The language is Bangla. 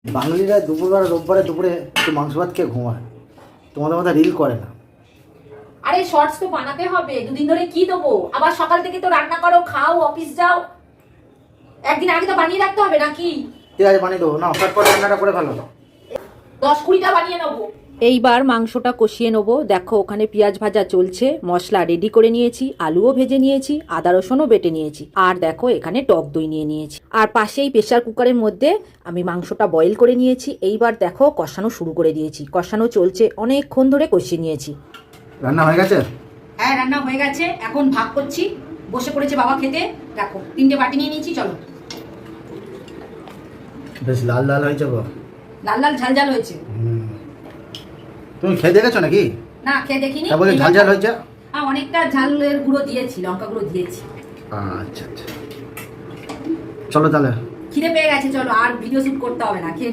বাঙালিরা দুপুরবেলা রোববারে দুপুরে একটু মাংস ভাত খেয়ে ঘুমায়, তোমাদের মতো রিল করে না। আরে শর্টস তো বানাতে হবে, দুদিন ধরে কি দেবো? আবার সকাল থেকে তো রান্না করো, খাও, অফিস যাও, একদিন আগে তো বানিয়ে রাখতে হবে নাকি? ঠিক আছে, বানিয়ে দেবো না, ফট করে রান্নাটা করে ফেলো। 10-20টা বানিয়ে নেবো। এইবার মাংসটা কষিয়ে নেবো। দেখো ওখানে পেঁয়াজ ভাজা চলছে, মশলা রেডি করে নিয়েছি, আলুও ভেজে নিয়েছি, আদা রসুনও বেটে নিয়েছি, আর দেখো এখানে টক দই নিয়ে নিয়েছি, আর পাশেই প্রেসার কুকারের মধ্যে আমি মাংসটা বয়েল করে নিয়েছি। এইবার দেখো কষানো শুরু করে দিয়েছি, কষানো চলছে, অনেকক্ষণ ধরে কষিয়ে নিয়েছি। রান্না হয়ে গেছে? হ্যাঁ, রান্না হয়ে গেছে, এখন ভাগ করছি। বসে পড়েছে বাবা খেতে। দেখো 3টে বাটি নিয়ে নিয়েছি, চলো। বেশ লাল লাল হয়েছে গো। লাল লাল ঝাল ঝাল হয়েছে। তুমি খেয়ে দেখেছো নাকি? না, খেয়ে দেখিনি। তা বলে ঝাল ঝাল হয়েছে? হ্যাঁ, অনেকটা ঝালের গুঁড়ো দিয়েছি, লঙ্কা গুঁড়ো দিয়েছি। আচ্ছা আচ্ছা, চলো তাহলে। খিদে পেয়ে গেছে, চলো, আর ভিডিও শুট করতে হবে না, খেয়ে